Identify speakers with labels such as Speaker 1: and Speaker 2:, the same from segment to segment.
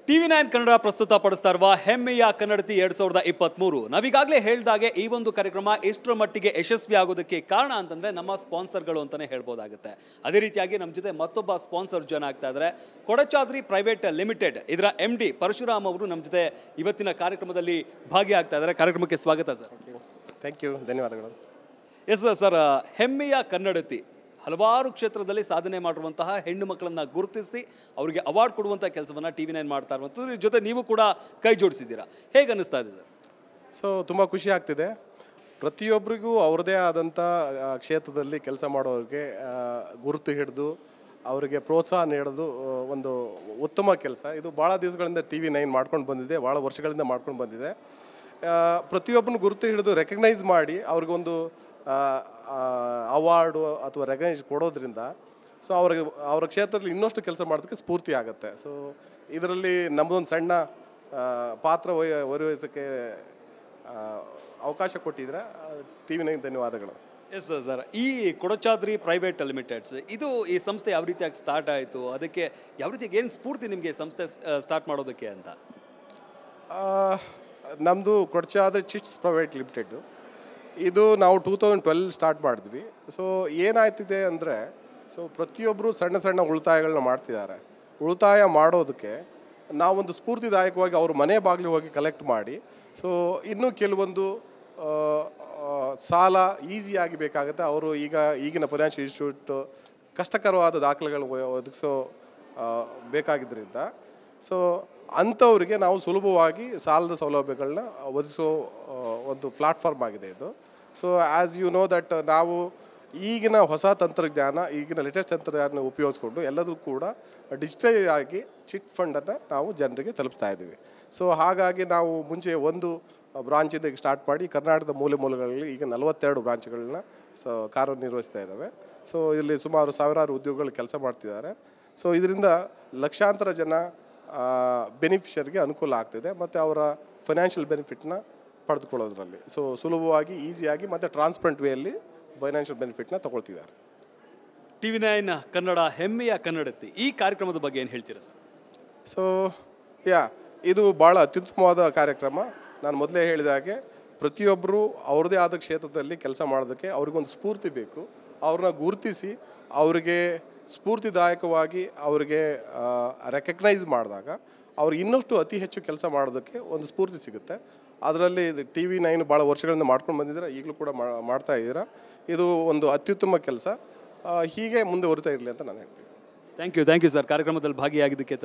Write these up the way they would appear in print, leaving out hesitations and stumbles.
Speaker 1: TV9 Kannada ಪ್ರಸ್ತುತಪಡಿಸ್ತಾ ಇರುವ ಹೆಮ್ಮೆಯ ಕನ್ನಡತಿ 2023 ನಾವೀಗಾಗಲೇ ಹೇಳಿದಾಗೆ ಈ ಒಂದು ಕಾರ್ಯಕ್ರಮ ಎಷ್ಟರ ಮಟ್ಟಿಗೆ ಯಶಸ್ವಿ ಆಗೋದಕ್ಕೆ ಕಾರಣ ಅಂತಂದ್ರೆ ನಮ್ಮ ಸ್ಪಾನ್ಸರ್ಗಳು ಅಂತಾನೆ ಹೇಳ್ಬೋದಾಗುತ್ತೆ. ಅದೇ ರೀತಿಯಾಗಿ ನಮ್ಮ ಜೊತೆ ಮತ್ತೊಬ್ಬ ಸ್ಪಾನ್ಸರ್ ಜಾಯ್ನ್ ಆಗ್ತಾ ಇದ್ದಾರೆ. ಕೊಡಚಾದ್ರಿ ಪ್ರೈವೇಟ್ ಲಿಮಿಟೆಡ್ ಇದರ MD ಪರಶುರಾಮ್ ಅವರು ನಮ್ಮ ಜೊತೆ ಇವತ್ತಿನ ಕಾರ್ಯಕ್ರಮದಲ್ಲಿ ಭಾಗಿಯಾಗ್ತಾ ಇದ್ದಾರೆ. ಕಾರ್ಯಕ್ರಮಕ್ಕೆ ಸ್ವಾಗತ ಸರ್.
Speaker 2: ಥ್ಯಾಂಕ್ ಯು, ಧನ್ಯವಾದಗಳು.
Speaker 1: ಎಸ್ ಸರ್, ಹೆಮ್ಮೆಯ ಕನ್ನಡತಿ ಹಲವಾರು ಕ್ಷೇತ್ರದಲ್ಲಿ ಸಾಧನೆ ಮಾಡಿರುವಂತಹ ಹೆಣ್ಣು ಮಕ್ಕಳನ್ನು ಗುರುತಿಸಿ ಅವರಿಗೆ ಅವಾರ್ಡ್ ಕೊಡುವಂಥ ಕೆಲಸವನ್ನು TV9 ಮಾಡ್ತಾ ಇರುವಂಥದ್ದು. ಇದ್ರ ಜೊತೆ ನೀವು ಕೂಡ ಕೈ ಜೋಡಿಸಿದ್ದೀರಾ. ಹೇಗೆ ಅನ್ನಿಸ್ತಾ ಇದೆ ಸರ್?
Speaker 2: ಸೊ ತುಂಬ ಖುಷಿ ಆಗ್ತಿದೆ. ಪ್ರತಿಯೊಬ್ಬರಿಗೂ ಅವ್ರದ್ದೇ ಆದಂಥ ಕ್ಷೇತ್ರದಲ್ಲಿ ಕೆಲಸ ಮಾಡೋರಿಗೆ ಗುರುತು ಹಿಡಿದು ಅವರಿಗೆ ಪ್ರೋತ್ಸಾಹ ನೀಡೋದು ಒಂದು ಉತ್ತಮ ಕೆಲಸ. ಇದು ಭಾಳ ದಿವಸಗಳಿಂದ TV9 ಮಾಡ್ಕೊಂಡು ಬಂದಿದೆ, ಭಾಳ ವರ್ಷಗಳಿಂದ ಮಾಡ್ಕೊಂಡು ಬಂದಿದೆ. ಪ್ರತಿಯೊಬ್ಬನ ಗುರುತು ಹಿಡಿದು ರೆಕಗ್ನೈಸ್ ಮಾಡಿ ಅವ್ರಿಗೊಂದು ಅವಾರ್ಡು ಅಥವಾ ರೆಕಗ್ನೈಸ್ ಕೊಡೋದ್ರಿಂದ ಸೊ ಅವ್ರ ಕ್ಷೇತ್ರದಲ್ಲಿ ಇನ್ನಷ್ಟು ಕೆಲಸ ಮಾಡೋದಕ್ಕೆ ಸ್ಫೂರ್ತಿ ಆಗುತ್ತೆ. ಸೊ ಇದರಲ್ಲಿ ನಮ್ಮದೊಂದು ಸಣ್ಣ ಪಾತ್ರ ವಹಿಸೋಕ್ಕೆ ಅವಕಾಶ ಕೊಟ್ಟಿದ್ರೆ TV9 ಧನ್ಯವಾದಗಳು.
Speaker 1: ಎಸ್ ಸರ್, ಈ ಕೊಡಚಾದ್ರಿ ಪ್ರೈವೇಟ್ ಲಿಮಿಟೆಡ್ಸ್ ಇದು ಈ ಸಂಸ್ಥೆ ಯಾವ ರೀತಿಯಾಗಿ ಸ್ಟಾರ್ಟ್ ಆಯಿತು, ಅದಕ್ಕೆ ಯಾವ ರೀತಿಯಾಗಿ ಏನು ಸ್ಫೂರ್ತಿ ನಿಮಗೆ ಸಂಸ್ಥೆ ಸ್ಟಾರ್ಟ್ ಮಾಡೋದಕ್ಕೆ ಅಂತ?
Speaker 2: ನಮ್ಮದು ಕೊಡಚಾದ್ರಿ ಚಿಟ್ಸ್ ಪ್ರೈವೇಟ್ ಲಿಮಿಟೆಡ್ಡು. ಇದು ನಾವು 2012 ಸ್ಟಾರ್ಟ್ ಮಾಡಿದ್ವಿ. ಸೊ ಏನಾಯ್ತಿದೆ ಅಂದರೆ ಸೊ ಪ್ರತಿಯೊಬ್ಬರು ಸಣ್ಣ ಸಣ್ಣ ಉಳಿತಾಯಗಳನ್ನ ಮಾಡ್ತಿದ್ದಾರೆ. ಉಳಿತಾಯ ಮಾಡೋದಕ್ಕೆ ನಾವೊಂದು ಸ್ಫೂರ್ತಿದಾಯಕವಾಗಿ ಅವ್ರ ಮನೆ ಬಾಗಿಲು ಹೋಗಿ ಕಲೆಕ್ಟ್ ಮಾಡಿ ಸೊ ಇನ್ನೂ ಕೆಲವೊಂದು ಸಾಲ ಈಸಿಯಾಗಿ ಬೇಕಾಗುತ್ತೆ. ಅವರು ಈಗಿನ ಫೈನಾನ್ಷಿಯಲ್ ಇನ್ಸ್ಟಿಟ್ಯೂಟ್ ಕಷ್ಟಕರವಾದ ದಾಖಲೆಗಳು ಒದಗಿಸೋ ಬೇಕಾಗಿದ್ದರಿಂದ ಸೊ ಅಂಥವ್ರಿಗೆ ನಾವು ಸುಲಭವಾಗಿ ಸಾಲದ ಸೌಲಭ್ಯಗಳನ್ನ ಒದಗಿಸೋ ಒಂದು ಪ್ಲ್ಯಾಟ್ಫಾರ್ಮ್ ಆಗಿದೆ ಇದು. So as you know that ನಾವು ಈಗಿನ ಹೊಸ ತಂತ್ರಜ್ಞಾನ, ಈಗಿನ ಲೇಟೆಸ್ಟ್ ತಂತ್ರಜ್ಞಾನ ಉಪಯೋಗಿಸ್ಕೊಂಡು ಎಲ್ಲದೂ ಕೂಡ ಡಿಜಿಟಲ್ ಆಗಿ ಚಿಟ್ ಫಂಡನ್ನು ನಾವು ಜನರಿಗೆ ತಲುಪಿಸ್ತಾ ಇದ್ದೀವಿ. ಸೊ ಹಾಗಾಗಿ ನಾವು ಮುಂಚೆ ಒಂದು ಬ್ರಾಂಚಿಂದ ಸ್ಟಾರ್ಟ್ ಮಾಡಿ ಕರ್ನಾಟಕದ ಮೂಲೆಗಳಲ್ಲಿ ಈಗ 42 ಬ್ರಾಂಚ್ಗಳನ್ನ ಕಾರ್ಯನಿರ್ವಹಿಸ್ತಾ ಇದ್ದಾವೆ. ಸೊ ಇಲ್ಲಿ ಸುಮಾರು ಸಾವಿರಾರು ಉದ್ಯೋಗಗಳು ಕೆಲಸ ಮಾಡ್ತಿದ್ದಾರೆ. ಸೊ ಇದರಿಂದ ಲಕ್ಷಾಂತರ ಜನ ಬೆನಿಫಿಷರಿಗೆ ಅನುಕೂಲ ಆಗ್ತಿದೆ ಮತ್ತು ಅವರ ಫೈನಾನ್ಷಿಯಲ್ ಬೆನಿಫಿಟ್ನ ಪಡೆದುಕೊಳ್ಳೋದ್ರಲ್ಲಿ ಸೊ ಸುಲಭವಾಗಿ, ಈಸಿಯಾಗಿ ಮತ್ತು ಟ್ರಾನ್ಸ್ಪರೆಂಟ್ ವೇಯಲ್ಲಿ ಫೈನಾನ್ಷಿಯಲ್ ಬೆನಿಫಿಟ್ನ ತಗೊಳ್ತಿದ್ದಾರೆ.
Speaker 1: TV9 ಕನ್ನಡ ಹೆಮ್ಮೆಯ ಕನ್ನಡತಿ ಈ ಕಾರ್ಯಕ್ರಮದ ಬಗ್ಗೆ ಏನು ಹೇಳ್ತೀರಾ ಸರ್?
Speaker 2: ಸೊ ಇದು ಭಾಳ ಅತ್ಯುತ್ತಮವಾದ ಕಾರ್ಯಕ್ರಮ. ನಾನು ಮೊದಲೇ ಹೇಳಿದ ಹಾಗೆ ಪ್ರತಿಯೊಬ್ಬರು ಅವ್ರದ್ದೇ ಆದ ಕ್ಷೇತ್ರದಲ್ಲಿ ಕೆಲಸ ಮಾಡೋದಕ್ಕೆ ಅವ್ರಿಗೊಂದು ಸ್ಫೂರ್ತಿ ಬೇಕು. ಅವ್ರನ್ನ ಗುರುತಿಸಿ ಅವರಿಗೆ ಸ್ಫೂರ್ತಿದಾಯಕವಾಗಿ ಅವರಿಗೆ ರೆಕಗ್ನೈಸ್ ಮಾಡಿದಾಗ ಅವ್ರಿಗೆ ಇನ್ನಷ್ಟು ಅತಿ ಹೆಚ್ಚು ಕೆಲಸ ಮಾಡೋದಕ್ಕೆ ಒಂದು ಸ್ಫೂರ್ತಿ ಸಿಗುತ್ತೆ. ಅದರಲ್ಲಿ TV9 ಭಾಳ ವರ್ಷಗಳಿಂದ ಮಾಡ್ಕೊಂಡು ಬಂದಿದ್ದೀರಾ, ಈಗಲೂ ಕೂಡ ಮಾಡ್ತಾ ಇದ್ದೀರಾ. ಇದು ಒಂದು ಅತ್ಯುತ್ತಮ ಕೆಲಸ. ಹೀಗೆ ಮುಂದೆ ಹೊರತಾ ಇರಲಿ ಅಂತ ನಾನು ಹೇಳ್ತೀನಿ.
Speaker 1: ಥ್ಯಾಂಕ್ ಯು ಸರ್, ಕಾರ್ಯಕ್ರಮದಲ್ಲಿ ಭಾಗಿಯಾಗಿದ್ದಕ್ಕೆ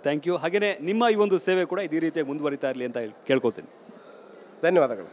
Speaker 1: ಥ್ಯಾಂಕ್ ಯು. ಹಾಗೆಯೇ ನಿಮ್ಮ ಈ ಒಂದು ಸೇವೆ ಕೂಡ ಇದೇ ರೀತಿಯಾಗಿ ಮುಂದುವರಿತಾ ಇರಲಿ ಅಂತ ಕೇಳ್ಕೊತೀನಿ.
Speaker 2: ಧನ್ಯವಾದಗಳು.